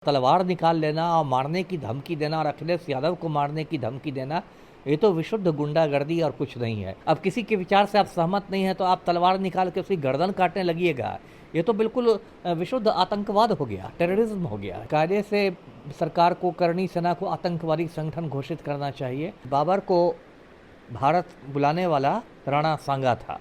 तलवार निकाल लेना और मारने की धमकी देना और अखिलेश यादव को मारने की धमकी देना, ये तो विशुद्ध गुंडागर्दी और कुछ नहीं है। अब किसी के विचार से आप सहमत नहीं है तो आप तलवार निकाल के उसकी गर्दन काटने लगिएगा, ये तो बिल्कुल विशुद्ध आतंकवाद हो गया, टेररिज्म हो गया। कायदे से सरकार को करनी सेना को आतंकवादी संगठन घोषित करना चाहिए। बाबर को भारत बुलाने वाला राणा सांगा था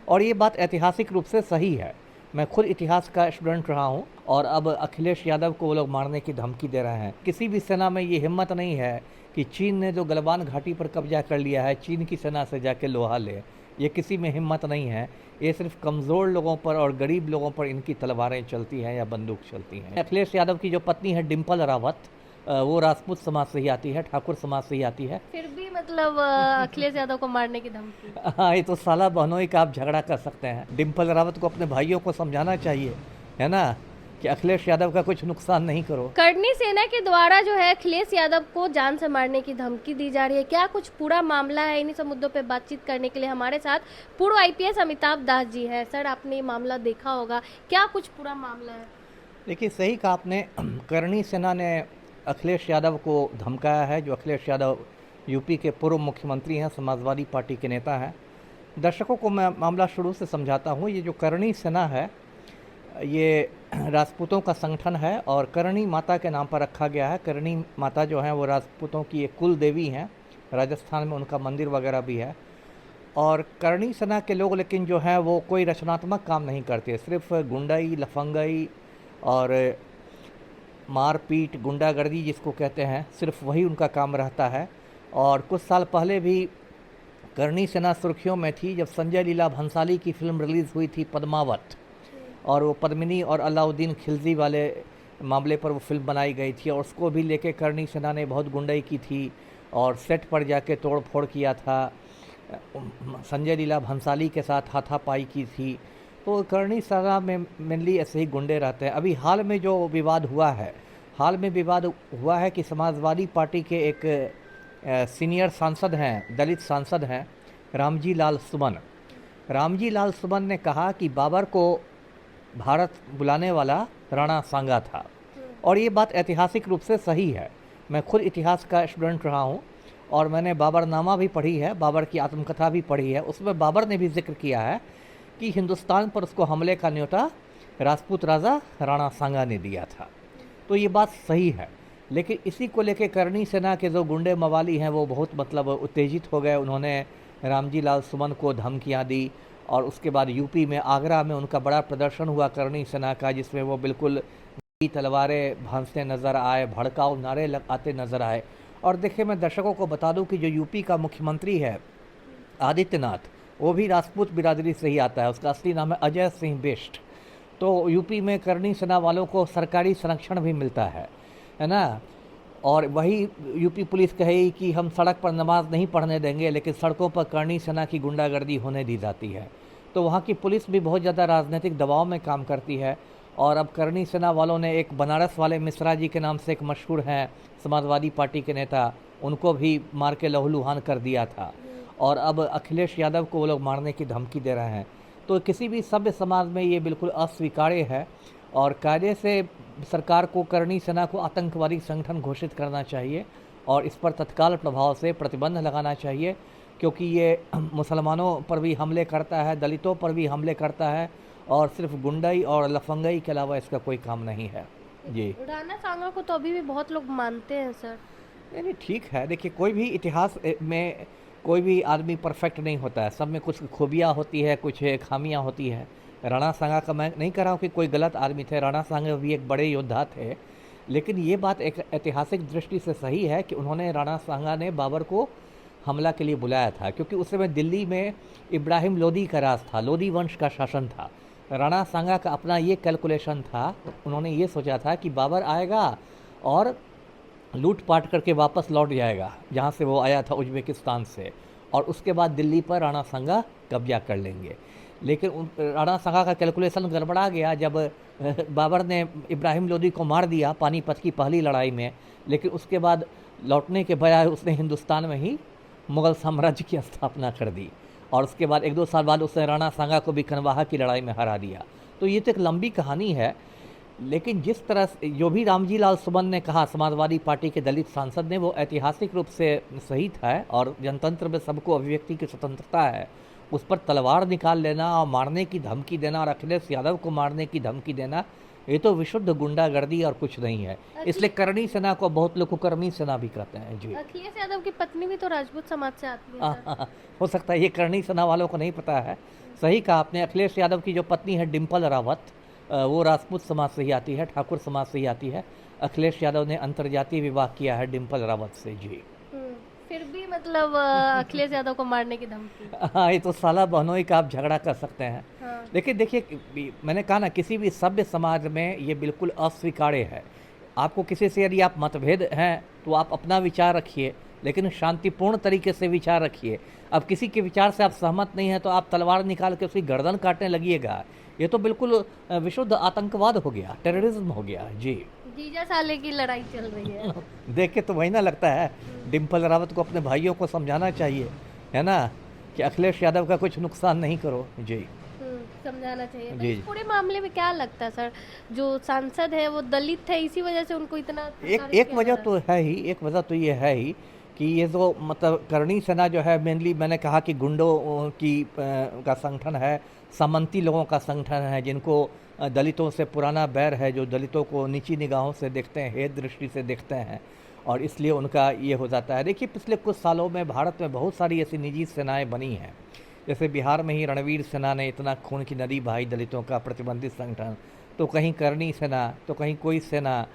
और ये बात ऐतिहासिक रूप से सही है। मैं खुद इतिहास का स्टूडेंट रहा हूँ और अब अखिलेश यादव को वो लोग मारने की धमकी दे रहे हैं। किसी भी सेना में ये हिम्मत नहीं है कि चीन ने जो गलवान घाटी पर कब्जा कर लिया है, चीन की सेना से जाके लोहा ले, ये किसी में हिम्मत नहीं है। ये सिर्फ कमज़ोर लोगों पर और गरीब लोगों पर इनकी तलवारें चलती हैं या बंदूक चलती हैं। अखिलेश यादव की जो पत्नी है डिम्पल रावत, वो राजपूत समाज से ही आती है, ठाकुर समाज से ही आती है। फिर भी मतलब अखिलेश यादव को मारने की धमकी। हाँ, ये तो साला बहनोई का आप झगड़ा कर सकते हैं। डिम्पल रावत को अपने भाइयों को समझाना चाहिए, है ना, कि अखिलेश यादव का कुछ नुकसान नहीं करो। करनी सेना के द्वारा जो है अखिलेश यादव को जान से मारने की धमकी दी जा रही है, क्या कुछ पूरा मामला है? इन्हीं सब मुद्दों पे बातचीत करने के लिए हमारे साथ पूर्व आईपीएस अमिताभ दास जी है। सर, आपने ये मामला देखा होगा, क्या कुछ पूरा मामला है? देखिए, सही कहा आपने। करनी सेना ने अखिलेश यादव को धमकाया है। जो अखिलेश यादव यूपी के पूर्व मुख्यमंत्री हैं, समाजवादी पार्टी के नेता हैं। दर्शकों को मैं मामला शुरू से समझाता हूँ। ये जो करनी सेना है, ये राजपूतों का संगठन है और करणी माता के नाम पर रखा गया है। करणी माता जो है वो राजपूतों की एक कुल देवी हैं। राजस्थान में उनका मंदिर वगैरह भी है। और करणी सेना के लोग लेकिन जो है वो कोई रचनात्मक काम नहीं करते, सिर्फ गुंडाई, लफंगाई और मारपीट, गुंडागर्दी जिसको कहते हैं, सिर्फ वही उनका काम रहता है। और कुछ साल पहले भी करनी सेना सुर्खियों में थी जब संजय लीला भंसाली की फिल्म रिलीज़ हुई थी पद्मावत, और वो पद्मिनी और अलाउद्दीन खिलजी वाले मामले पर वो फिल्म बनाई गई थी और उसको भी लेके करनी सेना ने बहुत गुंडाई की थी और सेट पर जाके तोड़ फोड़ किया था। संजय लीला भंसाली के साथ हाथापाई की थी। तो करनी सेना में मेनली ऐसे ही गुंडे रहते हैं। अभी हाल में जो विवाद हुआ है, कि समाजवादी पार्टी के एक सीनियर सांसद हैं, दलित सांसद हैं, रामजी लाल सुमन। रामजी लाल सुमन ने कहा कि बाबर को भारत बुलाने वाला राणा सांगा था और ये बात ऐतिहासिक रूप से सही है। मैं खुद इतिहास का स्टूडेंट रहा हूँ और मैंने बाबरनामा भी पढ़ी है, बाबर की आत्मकथा भी पढ़ी है। उसमें बाबर ने भी जिक्र किया है कि हिंदुस्तान पर उसको हमले का न्योता राजपूत राजा राणा सांगा ने दिया था। तो ये बात सही है, लेकिन इसी को लेके करनी सेना के जो गुंडे मवाली हैं वो बहुत मतलब उत्तेजित हो गए। उन्होंने रामजी लाल सुमन को धमकियाँ दी और उसके बाद यूपी में, आगरा में उनका बड़ा प्रदर्शन हुआ करनी सेना का, जिसमें वो बिल्कुल तलवारें भांजते नज़र आए, भड़काऊ नारे लगाते नज़र आए। और देखिए, मैं दर्शकों को बता दूं कि जो यूपी का मुख्यमंत्री है आदित्यनाथ, वो भी राजपूत बिरादरी से ही आता है। उसका असली नाम है अजय सिंह बिष्ट। तो यूपी में करनी सेना वालों को सरकारी संरक्षण भी मिलता है ना। और वही यूपी पुलिस कहेगी कि हम सड़क पर नमाज नहीं पढ़ने देंगे, लेकिन सड़कों पर करनी सेना की गुंडागर्दी होने दी जाती है। तो वहाँ की पुलिस भी बहुत ज़्यादा राजनीतिक दबाव में काम करती है। और अब करनी सेना वालों ने एक बनारस वाले मिश्रा जी के नाम से एक मशहूर हैं समाजवादी पार्टी के नेता, उनको भी मार के लहूलुहान कर दिया था। और अब अखिलेश यादव को वो लोग मारने की धमकी दे रहे हैं। तो किसी भी सभ्य समाज में ये बिल्कुल अस्वीकार्य है और कायदे से सरकार को करनी सेना को आतंकवादी संगठन घोषित करना चाहिए और इस पर तत्काल प्रभाव से प्रतिबंध लगाना चाहिए, क्योंकि ये मुसलमानों पर भी हमले करता है, दलितों पर भी हमले करता है और सिर्फ गुंडाई और लफंगाई के अलावा इसका कोई काम नहीं है। जी, राणा सांगा को तो अभी भी बहुत लोग मानते हैं सर। नहीं, ठीक है। देखिए, कोई भी इतिहास में कोई भी आदमी परफेक्ट नहीं होता है, सब में कुछ खूबियाँ होती है, कुछ खामियाँ होती है। राणा सांगा का मैं नहीं कह रहा हूँ कि कोई गलत आदमी थे, राणा सांगा भी एक बड़े योद्धा थे, लेकिन ये बात एक ऐतिहासिक दृष्टि से सही है कि उन्होंने, राणा सांगा ने बाबर को हमला के लिए बुलाया था, क्योंकि उस समय दिल्ली में इब्राहिम लोदी का राज था, लोदी वंश का शासन था। राणा सांगा का अपना ये कैलकुलेशन था, उन्होंने ये सोचा था कि बाबर आएगा और लूट पाट करके वापस लौट जाएगा जहाँ से वो आया था, उज्बेकिस्तान से, और उसके बाद दिल्ली पर राणा सांगा कब्जा कर लेंगे। लेकिन राणा सांगा का कैलकुलेशन गड़बड़ा गया जब बाबर ने इब्राहिम लोदी को मार दिया पानीपत की पहली लड़ाई में। लेकिन उसके बाद लौटने के बजाय उसने हिंदुस्तान में ही मुग़ल साम्राज्य की स्थापना कर दी और उसके बाद 1-2 साल बाद उसने राणा सांगा को भी खनवाहा की लड़ाई में हरा दिया। तो ये तो एक लंबी कहानी है। लेकिन जिस तरह से जो भी रामजी लाल सुमन ने कहा, समाजवादी पार्टी के दलित सांसद ने, वो ऐतिहासिक रूप से सही था। और जनतंत्र में सबको अभिव्यक्ति की स्वतंत्रता है, उस पर तलवार निकाल लेना और मारने की धमकी देना और अखिलेश यादव को मारने की धमकी देना, ये तो विशुद्ध गुंडागर्दी और कुछ नहीं है। इसलिए करणी सेना को बहुत लोग कुकर्मी सेना भी कहते हैं जी। अखिलेश यादव की पत्नी भी तो राजपूत समाज से आती है सर। हो सकता है ये करणी सेना वालों को नहीं पता है। सही कहा आपने, अखिलेश यादव की जो पत्नी है डिम्पल रावत, वो राजपूत समाज से ही आती है, ठाकुर समाज से ही आती है। अखिलेश यादव ने अंतर्जातीय विवाह किया है डिम्पल रावत से जी। फिर भी मतलब अखिलेश यादव को मारने की धमकी। हाँ, ये तो साला बहनोई का आप झगड़ा कर सकते हैं। हाँ। लेकिन देखिए, मैंने कहा ना, किसी भी सभ्य समाज में ये बिल्कुल अस्वीकार्य है। आपको किसी से यदि आप मतभेद हैं तो आप अपना विचार रखिए, लेकिन शांतिपूर्ण तरीके से विचार रखिए। अब किसी के विचार से आप सहमत नहीं हैं तो आप तलवार निकाल के उसकी गर्दन काटने लगिएगा, ये तो बिल्कुल विशुद्ध आतंकवाद हो गया, टेररिज्म हो गया जी। जीजा साले की लड़ाई चल रही है। देख के तो वही ना लगता है, डिम्पल रावत को अपने भाइयों को समझाना चाहिए, है ना, कि अखिलेश यादव का कुछ नुकसान नहीं करो जी। समझाना चाहिए। तो जी। इस पूरे मामले में क्या लगता है सर, जो सांसद है वो दलित है, इसी वजह से उनको इतना एक वजह तो है ही, एक वजह तो ये है ही कि ये जो मतलब करणी सेना जो है, मेनली मैंने कहा कि गुंडों की का संगठन है, सामंती लोगों का संगठन है, जिनको दलितों से पुराना बैर है, जो दलितों को नीची निगाहों से देखते हैं, हेय दृष्टि से देखते हैं, और इसलिए उनका ये हो जाता है। देखिए, पिछले कुछ सालों में भारत में बहुत सारी ऐसी निजी सेनाएं बनी हैं। जैसे बिहार में ही रणवीर सेना ने इतना खून की नदी बहाई दलितों का प्रतिबंधित संगठन, तो कहीं करणी सेना, तो कहीं कोई सेना।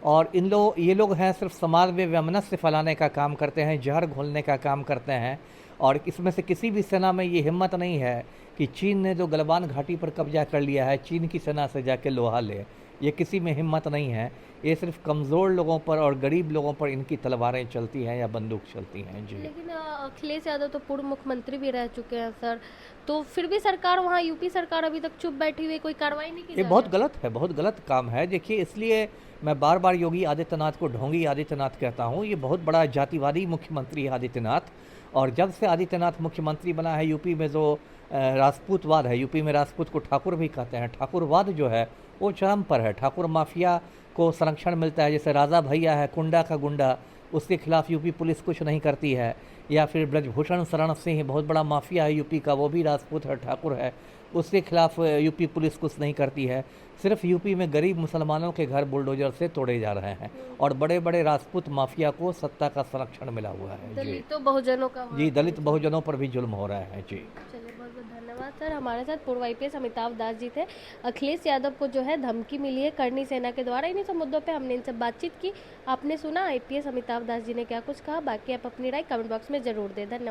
और ये लोग हैं सिर्फ समाज में वैमनस्य फैलाने का काम करते हैं, जहर घोलने का काम करते हैं। और इसमें से किसी भी सेना में ये हिम्मत नहीं है कि चीन ने जो गलवान घाटी पर कब्जा कर लिया है, चीन की सेना से जाके लोहा ले, ये किसी में हिम्मत नहीं है। ये सिर्फ कमज़ोर लोगों पर और गरीब लोगों पर इनकी तलवारें चलती हैं या बंदूक चलती हैं जी। लेकिन अखिलेश यादव तो पूर्व मुख्यमंत्री भी रह चुके हैं सर, तो फिर भी सरकार वहाँ यूपी सरकार अभी तक चुप बैठी हुई, कोई कार्रवाई नहीं की ये बहुत गलत है, बहुत गलत काम है। देखिए, इसलिए मैं बार बार योगी आदित्यनाथ को ढोंगी आदित्यनाथ कहता हूँ। ये बहुत बड़ा जातिवादी मुख्यमंत्री है आदित्यनाथ। और जब से आदित्यनाथ मुख्यमंत्री बना है, यूपी में जो राजपूतवाद है, यूपी में राजपूत को ठाकुर भी कहते हैं, ठाकुरवाद जो है वो चरम पर है। ठाकुर माफिया को संरक्षण मिलता है। जैसे राजा भैया है, कुंडा का गुंडा, उसके खिलाफ यूपी पुलिस कुछ नहीं करती है। या फिर ब्रजभूषण शरण सिंह, बहुत बड़ा माफिया है यूपी का, वो भी राजपूत है, ठाकुर है, उसके खिलाफ यूपी पुलिस कुछ नहीं करती है। सिर्फ यूपी में गरीब मुसलमानों के घर बुलडोजर से तोड़े जा रहे हैं और बड़े बड़े राजपूत माफिया को सत्ता का संरक्षण मिला हुआ है जी। दलितों बहुजनों का जी, दलित बहुजनों पर भी जुल्म हो रहा है जी। चलिए, बहुत बहुत धन्यवाद सर। हमारे साथ पूर्व आईपीएस अमिताभ दास जी थे। अखिलेश यादव को जो है धमकी मिली है करणी सेना के द्वारा, इन्हीं सब मुद्दों पे हमने इनसे बातचीत की। आपने सुना आईपीएस अमिताभ दास जी ने क्या कुछ कहा। बाकी आप अपनी राय कमेंट बॉक्स में जरूर दें। धन्यवाद।